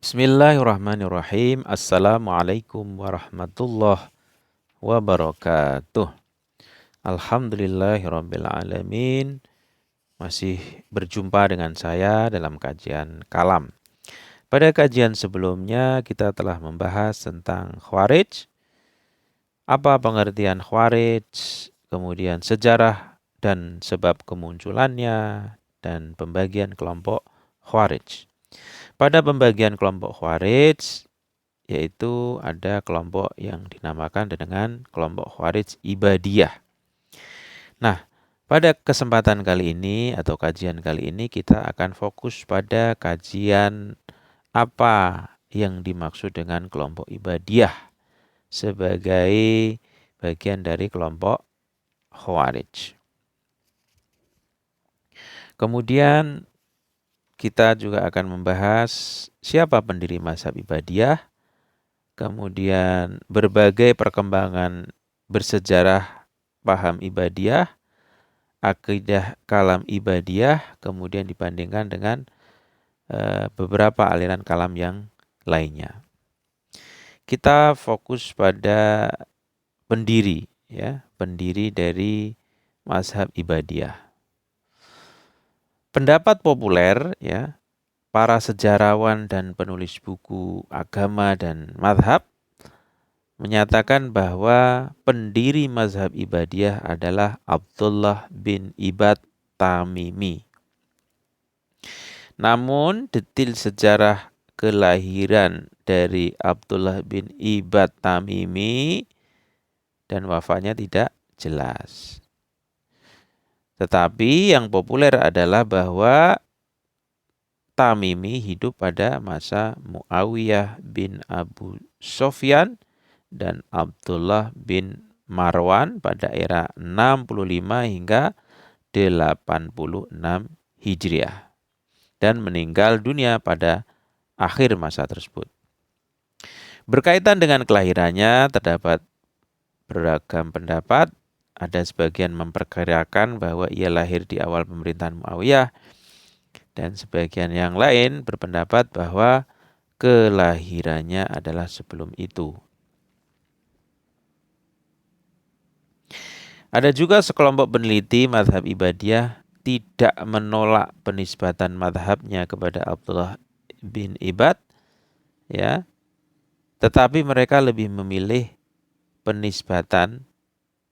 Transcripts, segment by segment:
Bismillahirrahmanirrahim. Assalamualaikum warahmatullahi wabarakatuh. Alhamdulillahirabbil alamin. Masih berjumpa dengan saya dalam kajian kalam. Pada kajian sebelumnya kita telah membahas tentang Khawarij, apa pengertian Khawarij, kemudian sejarah dan sebab kemunculannya, dan pembagian kelompok Khawarij. Pada pembagian kelompok Khawarij, yaitu ada kelompok yang dinamakan dengan kelompok Khawarij Ibadiyah. Nah, pada kesempatan kali ini atau kajian kali ini kita akan fokus pada kajian apa yang dimaksud dengan kelompok Ibadiyah sebagai bagian dari kelompok Khawarij. Kemudian kita juga akan membahas siapa pendiri mazhab Ibadiyah, kemudian berbagai perkembangan bersejarah paham Ibadiyah, akidah kalam Ibadiyah, kemudian dibandingkan dengan beberapa aliran kalam yang lainnya. Kita fokus pada pendiri dari mazhab Ibadiyah. Pendapat populer para sejarawan dan penulis buku agama dan mazhab menyatakan bahwa pendiri mazhab Ibadiyah adalah Abdullah bin Ibad Tamimi. Namun detil sejarah kelahiran dari Abdullah bin Ibad Tamimi dan wafatnya tidak jelas. Tetapi yang populer adalah bahwa Tamimi hidup pada masa Muawiyah bin Abu Sufyan dan Abdullah bin Marwan pada era 65 hingga 86 Hijriah dan meninggal dunia pada akhir masa tersebut. Berkaitan dengan kelahirannya terdapat beragam pendapat. Ada sebagian memperkirakan bahwa ia lahir di awal pemerintahan Muawiyah dan sebagian yang lain berpendapat bahwa kelahirannya adalah sebelum itu. Ada juga sekelompok peneliti mazhab Ibadiyah tidak menolak penisbatan mazhabnya kepada Abdullah bin Ibad, tetapi mereka lebih memilih penisbatan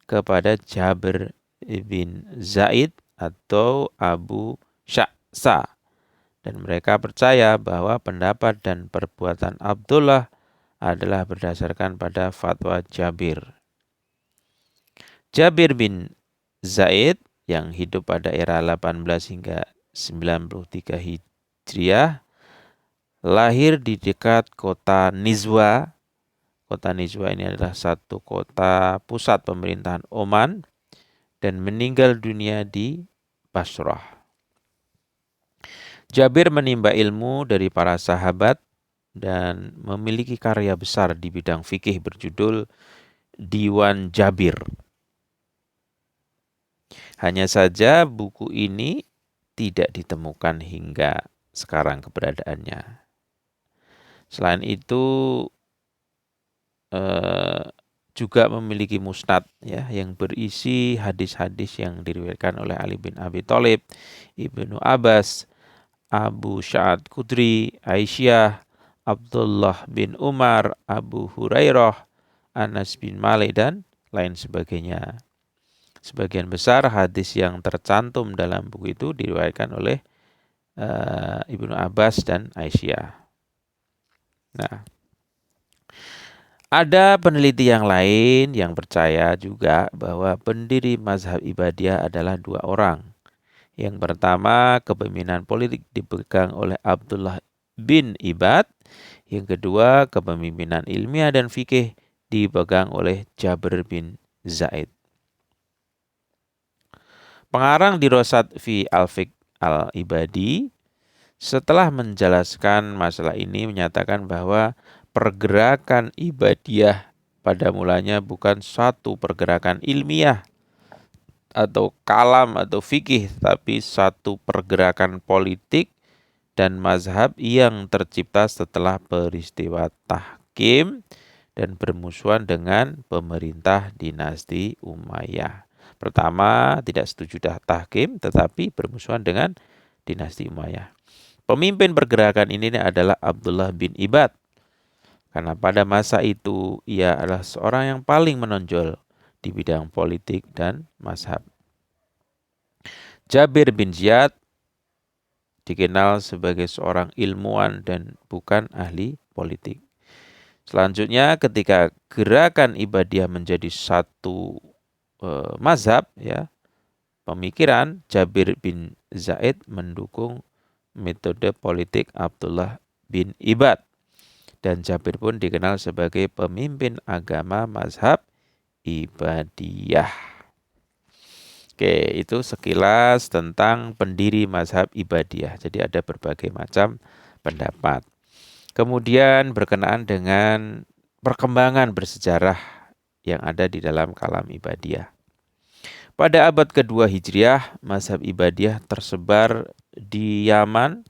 kepada Jabir bin Zaid atau Abu Sya'sa. Dan mereka percaya bahwa pendapat dan perbuatan Abdullah adalah berdasarkan pada fatwa Jabir. Jabir bin Zaid yang hidup pada era 18 hingga 93 Hijriah lahir di dekat kota Nizwa. Kota Nizwa ini adalah satu kota pusat pemerintahan Oman dan meninggal dunia di Basrah. Jabir menimba ilmu dari para sahabat dan memiliki karya besar di bidang fikih berjudul Diwan Jabir. Hanya saja buku ini tidak ditemukan hingga sekarang keberadaannya. Selain itu juga memiliki musnad yang berisi hadis-hadis yang diriwayatkan oleh Ali bin Abi Thalib, Ibnu Abbas, Abu Sa'ad Khudri, Aisyah, Abdullah bin Umar, Abu Hurairah, Anas bin Malik dan lain sebagainya. Sebagian besar hadis yang tercantum dalam buku itu diriwayatkan oleh Ibnu Abbas dan Aisyah. Nah, ada peneliti yang lain yang percaya juga bahwa pendiri mazhab Ibadiyah adalah dua orang. Yang pertama, kepemimpinan politik dipegang oleh Abdullah bin Ibad. Yang kedua, kepemimpinan ilmiah dan fikih dipegang oleh Jabir bin Zaid. Pengarang Dirosat fi al-Fiqh al-Ibadi setelah menjelaskan masalah ini menyatakan bahwa pergerakan Ibadiyah pada mulanya bukan satu pergerakan ilmiah atau kalam atau fikih, tapi satu pergerakan politik dan mazhab yang tercipta setelah peristiwa tahkim dan bermusuhan dengan pemerintah dinasti Umayyah. Pertama, tidak setuju tahkim tetapi bermusuhan dengan dinasti Umayyah. Pemimpin pergerakan ini adalah Abdullah bin Ibad. Karena pada masa itu ia adalah seorang yang paling menonjol di bidang politik dan mazhab. Jabir bin Ziyad dikenal sebagai seorang ilmuwan dan bukan ahli politik. Selanjutnya ketika gerakan Ibadiyah menjadi satu mazhab ya, pemikiran, Jabir bin Zaid mendukung metode politik Abdullah bin Ibad. Dan Jabir pun dikenal sebagai pemimpin agama mazhab Ibadiyah. Oke, itu sekilas tentang pendiri mazhab Ibadiyah. Jadi ada berbagai macam pendapat. Kemudian berkenaan dengan perkembangan bersejarah yang ada di dalam kalam Ibadiyah. Pada abad kedua Hijriah, mazhab Ibadiyah tersebar di Yaman,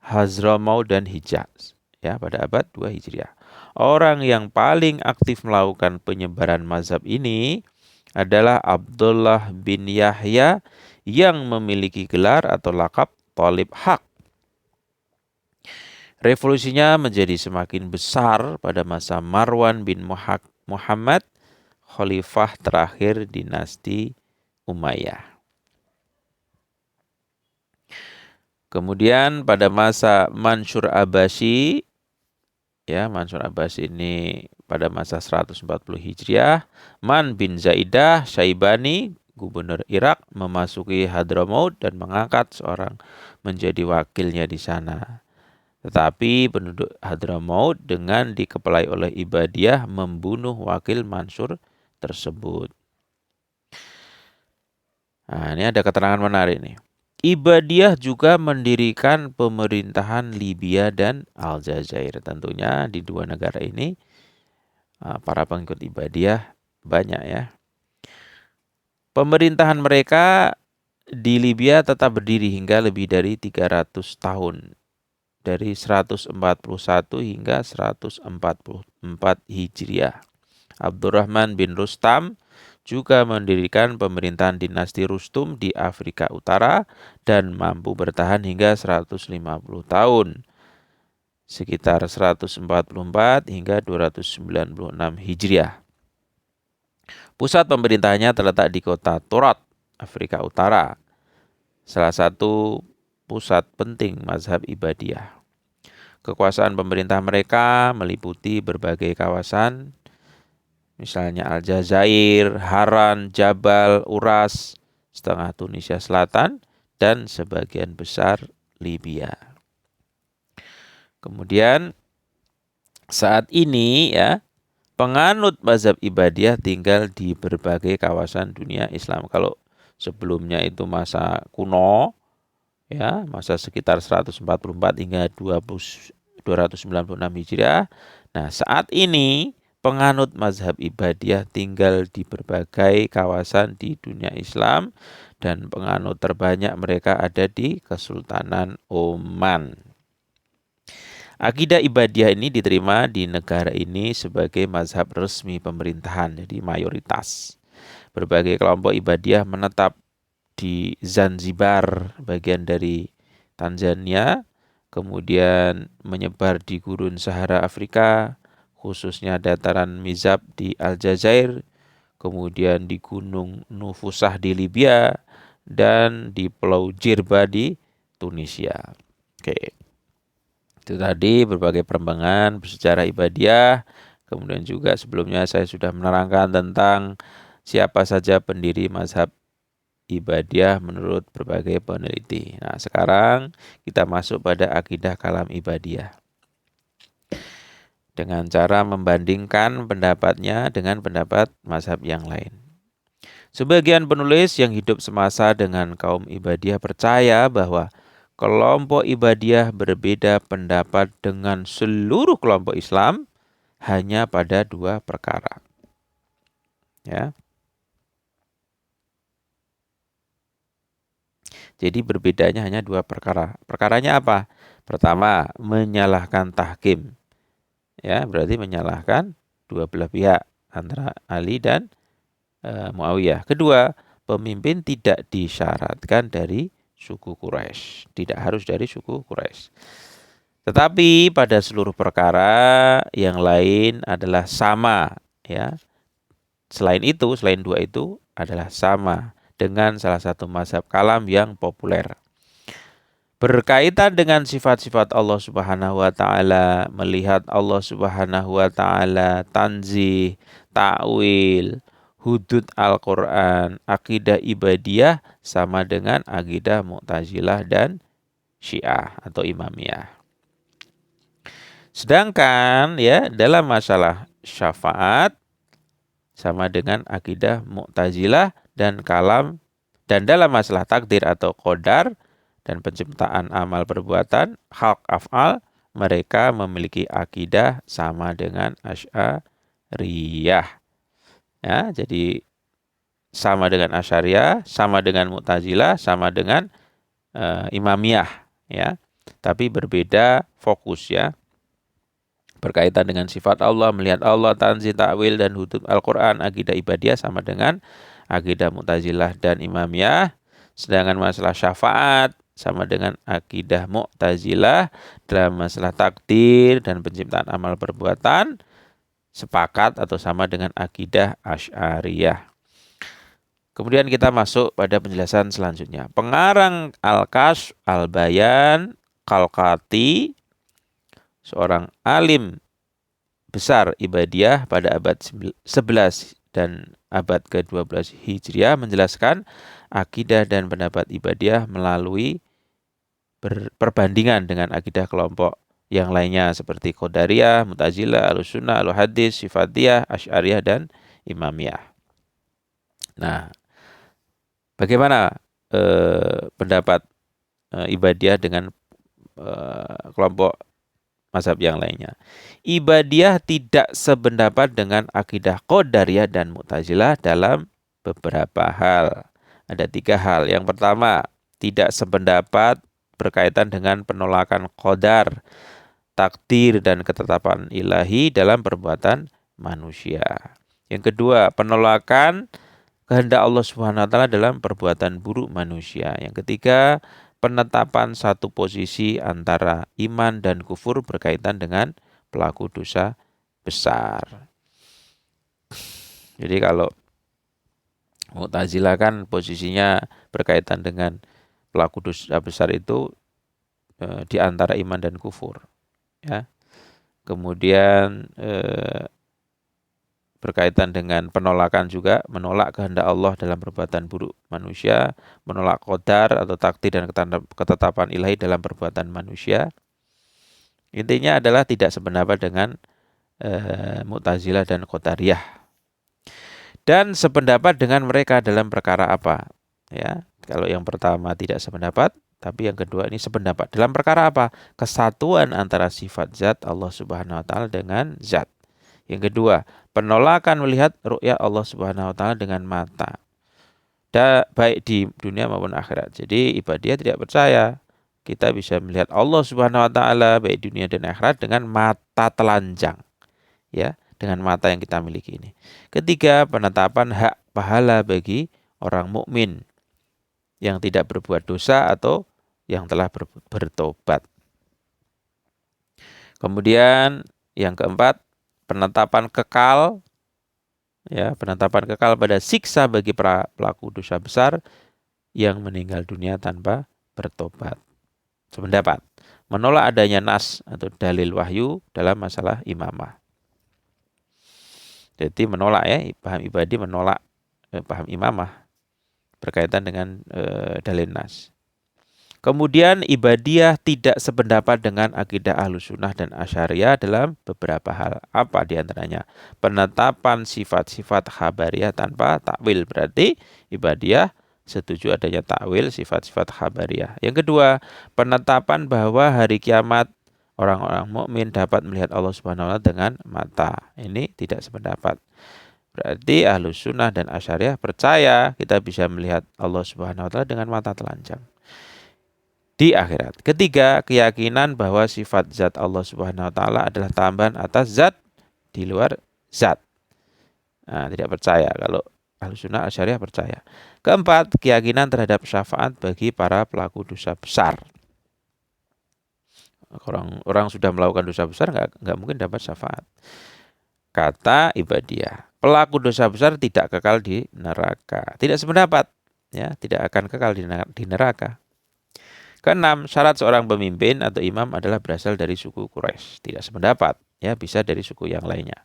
Hadramaut dan Hijaz. Ya, pada abad 2 Hijriah. Orang yang paling aktif melakukan penyebaran mazhab ini adalah Abdullah bin Yahya yang memiliki gelar atau lakap Thalib Haq. Revolusinya menjadi semakin besar pada masa Marwan bin Muhammad, khalifah terakhir dinasti Umayyah. Kemudian pada masa Mansur Abbasi, ya, Mansur Abbas ini pada masa 140 Hijriah, Man bin Zaidah Syaibani, gubernur Irak, memasuki Hadramaut dan mengangkat seorang menjadi wakilnya di sana. Tetapi penduduk Hadramaut dengan dikepalai oleh Ibadiyah membunuh wakil Mansur tersebut. Nah, ini ada keterangan menarik nih. Ibadiyah juga mendirikan pemerintahan Libya dan Aljazair. Tentunya di dua negara ini para pengikut Ibadiyah banyak ya. Pemerintahan mereka di Libya tetap berdiri hingga lebih dari 300 tahun. Dari 141 hingga 144 Hijriah. Abdurrahman bin Rustam juga mendirikan pemerintahan dinasti Rustum di Afrika Utara dan mampu bertahan hingga 150 tahun. Sekitar 144 hingga 296 Hijriah. Pusat pemerintahannya terletak di kota Torat, Afrika Utara. Salah satu pusat penting mazhab Ibadiyah. Kekuasaan pemerintah mereka meliputi berbagai kawasan, misalnya Aljazair, Haran, Jabal, Uras, setengah Tunisia Selatan, dan sebagian besar Libya. Kemudian saat ini ya, penganut mazhab Ibadiyah tinggal di berbagai kawasan dunia Islam. Kalau sebelumnya itu masa kuno, ya, masa sekitar 144 hingga 296 Hijriah. Nah, saat ini penganut mazhab Ibadiyah tinggal di berbagai kawasan di dunia Islam dan penganut terbanyak mereka ada di Kesultanan Oman. Akidah Ibadiyah ini diterima di negara ini sebagai mazhab resmi pemerintahan, jadi mayoritas. Berbagai kelompok Ibadiyah menetap di Zanzibar, bagian dari Tanzania, kemudian menyebar di gurun Sahara Afrika, khususnya dataran Mizab di Aljazair, kemudian di Gunung Nufusah di Libya, dan di Pulau Jirba di Tunisia. Oke. Itu tadi berbagai perkembangan bersejarah Ibadiyah. Kemudian juga sebelumnya saya sudah menerangkan tentang siapa saja pendiri mazhab Ibadiyah menurut berbagai peneliti. Nah, sekarang kita masuk pada akidah kalam Ibadiyah. Dengan cara membandingkan pendapatnya dengan pendapat mazhab yang lain. Sebagian penulis yang hidup semasa dengan kaum Ibadiyah percaya bahwa kelompok Ibadiyah berbeda pendapat dengan seluruh kelompok Islam hanya pada dua perkara. Ya. Jadi berbedanya hanya dua perkara. Perkaranya apa? Pertama, menyalahkan tahkim. Ya, berarti menyalahkan dua belah pihak antara Ali dan Muawiyah. Kedua, pemimpin tidak disyaratkan dari suku Quraisy, tidak harus dari suku Quraisy. Tetapi pada seluruh perkara yang lain adalah sama, ya. Selain itu, selain dua itu adalah sama dengan salah satu mazhab kalam yang populer. Berkaitan dengan sifat-sifat Allah Subhanahu wa taala, melihat Allah Subhanahu wa taala, tanzih, ta'wil, hudud Al-Qur'an, akidah ibadiyah sama dengan akidah Mu'tazilah dan Syiah atau Imamiyah. Sedangkan ya dalam masalah syafaat sama dengan akidah Mu'tazilah dan kalam, dan dalam masalah takdir atau qadar dan penciptaan amal perbuatan, hak af'al, mereka memiliki akidah sama dengan Asy'ariyah. Ya, jadi sama dengan Asy'ariyah, sama dengan Mu'tazilah, sama dengan Imamiyah, ya. Tapi berbeda fokus, ya. Berkaitan dengan sifat Allah, melihat Allah, tanzih, ta'wil dan hudud Al-Qur'an, akidah ibadiyah sama dengan akidah Mu'tazilah dan Imamiyah. Sedangkan masalah syafaat sama dengan akidah Mu'tazilah. Dalam masalah takdir dan penciptaan amal perbuatan sepakat atau sama dengan akidah Asy'ariyah. Kemudian kita masuk pada penjelasan selanjutnya. Pengarang Al-Kasyf Al-Bayan Khalqati, seorang alim besar ibadiyah pada abad 11 dan abad ke-12 Hijriah, menjelaskan akidah dan pendapat ibadiyah melalui perbandingan dengan akidah kelompok yang lainnya seperti Qadariyah, Mu'tazilah, Ahlussunnah, Ahluhadis, Syifatiyah, Asy'ariyah dan Imamiyah. Nah, bagaimana pendapat ibadiyah dengan kelompok mazhab yang lainnya? Ibadiyah tidak sependapat dengan akidah Qadariyah dan Mu'tazilah dalam beberapa hal. Ada 3 hal. Yang pertama, tidak sependapat berkaitan dengan penolakan qadar, takdir dan ketetapan ilahi dalam perbuatan manusia. Yang kedua, penolakan kehendak Allah Subhanahu wa taala dalam perbuatan buruk manusia. Yang ketiga, penetapan satu posisi antara iman dan kufur berkaitan dengan pelaku dosa besar. Jadi kalau Mu'tazilah kan posisinya berkaitan dengan pelaku dosa besar itu di antara iman dan kufur, ya. Kemudian berkaitan dengan penolakan juga, menolak kehendak Allah dalam perbuatan buruk manusia, menolak qadar atau takdir dan ketetapan ilahi dalam perbuatan manusia. Intinya adalah tidak sependapat dengan Mu'tazilah dan Qadariyah. Dan sependapat dengan mereka dalam perkara apa? Ya, kalau yang pertama tidak sependapat, tapi yang kedua ini sependapat. Dalam perkara apa? Kesatuan antara sifat zat Allah Subhanahu wa taala dengan zat. Yang kedua, penolakan melihat ru'yah Allah Subhanahu wa taala dengan mata. Baik di dunia maupun akhirat. Jadi ibadiyah tidak percaya kita bisa melihat Allah Subhanahu wa taala baik di dunia dan akhirat dengan mata telanjang. Ya, dengan mata yang kita miliki ini. Ketiga, penetapan hak pahala bagi orang mukmin yang tidak berbuat dosa atau yang telah bertobat. Kemudian yang keempat, penetapan kekal, ya, penetapan kekal pada siksa bagi pelaku dosa besar yang meninggal dunia tanpa bertobat. Sependapat, menolak adanya nas atau dalil wahyu dalam masalah imamah. Jadi menolak, ya, paham ibadi menolak paham imamah berkaitan dengan dalil nas. Kemudian ibadiyah tidak sependapat dengan akidah Ahlussunnah dan Asy'ariyah dalam beberapa hal. Apa diantaranya? Penetapan sifat-sifat khabariyah tanpa takwil. Berarti ibadiyah setuju adanya takwil sifat-sifat khabariyah. Yang kedua, penetapan bahwa hari kiamat orang-orang mukmin dapat melihat Allah Subhanahu wa taala dengan mata. Ini tidak sependapat. Berarti Ahlussunnah dan Asy'ariyah percaya kita bisa melihat Allah Subhanahu wa taala dengan mata telanjang. di akhirat. Ketiga, keyakinan bahwa sifat zat Allah Subhanahu wa taala adalah tambahan atas zat di luar zat. Nah, tidak percaya kalau Ahlussunnah Asy'ariyah percaya. Keempat, keyakinan terhadap syafaat bagi para pelaku dosa besar. Orang sudah melakukan dosa besar nggak mungkin dapat syafaat. Kata Ibadiyah, pelaku dosa besar tidak kekal di neraka. Tidak sependapat, ya, tidak akan kekal di neraka. Keenam, syarat seorang pemimpin atau imam adalah berasal dari suku Quraisy. Tidak sependapat, ya, bisa dari suku yang lainnya.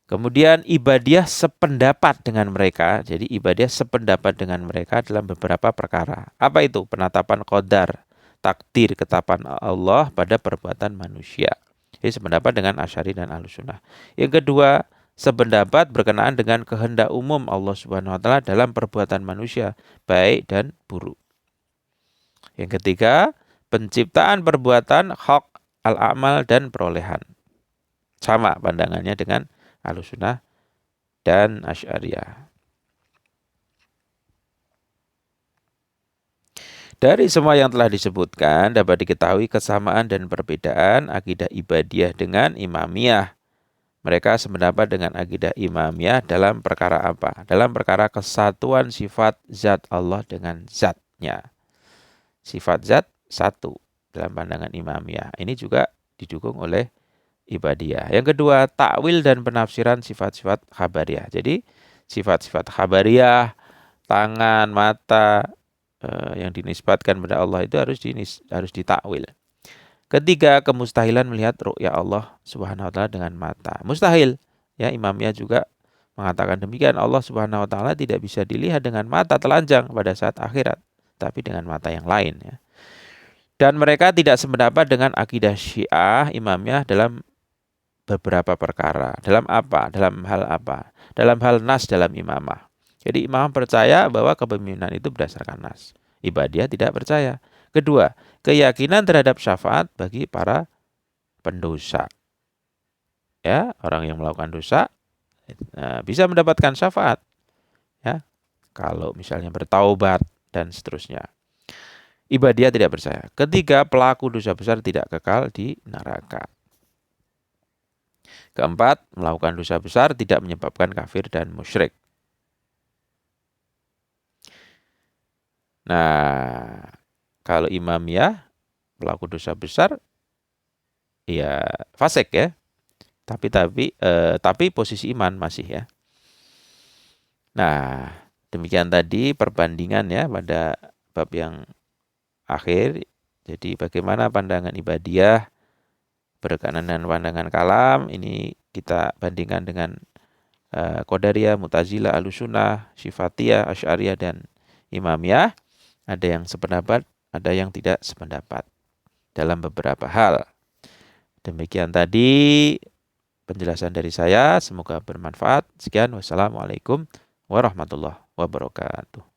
Kemudian Ibadiyah sependapat dengan mereka. Jadi Ibadiyah sependapat dengan mereka dalam beberapa perkara. Apa itu? Penetapan qadar, takdir, ketetapan Allah pada perbuatan manusia. Jadi sependapat dengan Asy'ari dan Ahlussunnah. Yang kedua, sependapat berkenaan dengan kehendak umum Allah Subhanahu wa taala dalam perbuatan manusia, baik dan buruk. Yang ketiga, penciptaan perbuatan, hak, al-amal, dan perolehan. Sama pandangannya dengan Ahlussunnah dan Asy'ariyah. Dari semua yang telah disebutkan, dapat diketahui kesamaan dan perbedaan akidah Ibadiyah dengan Imamiyah. Mereka sependapat dengan akidah Imamiyah dalam perkara apa? Dalam perkara kesatuan sifat zat Allah dengan zatnya. Sifat zat satu dalam pandangan Imamiyah. Ini juga didukung oleh Ibadiyah. Yang kedua, takwil dan penafsiran sifat-sifat khabariyah. Jadi sifat-sifat khabariyah, tangan, mata yang dinisbatkan pada Allah itu harus ditakwil. Ketiga, kemustahilan melihat ru'ya Allah Subhanahu wa taala dengan mata. Mustahil. Ya, Imamiyah juga mengatakan demikian. Allah Subhanahu wa taala tidak bisa dilihat dengan mata telanjang pada saat akhirat, tapi dengan mata yang lain, ya. Dan mereka tidak sependapat dengan akidah Syiah Imamiyah dalam beberapa perkara. Dalam apa? Dalam hal apa? Dalam hal nas dalam imamah. Jadi imam percaya bahwa kepemimpinan itu berdasarkan nas. Ibadiyah tidak percaya. Kedua, keyakinan terhadap syafaat bagi para pendosa. Ya, orang yang melakukan dosa bisa mendapatkan syafaat. Ya, kalau misalnya bertaubat dan seterusnya. Ibadiyah tidak percaya. Ketiga, pelaku dosa besar tidak kekal di neraka. Keempat, melakukan dosa besar tidak menyebabkan kafir dan musyrik. Nah, kalau Imamiyah pelaku dosa besar, ya fasik, ya. Tapi posisi iman masih, ya. Nah, demikian tadi perbandingan, ya, pada bab yang akhir. Jadi bagaimana pandangan Ibadiyah berkenaan dengan pandangan kalam, ini kita bandingkan dengan Qadariyah, Mu'tazilah, Ahlussunnah, Syifatiyah, Asy'ariyah, dan Imamiyah. Ada yang sependapat, ada yang tidak sependapat dalam beberapa hal. Demikian tadi penjelasan dari saya, semoga bermanfaat. Sekian, wassalamualaikum warahmatullahi wabarakatuh.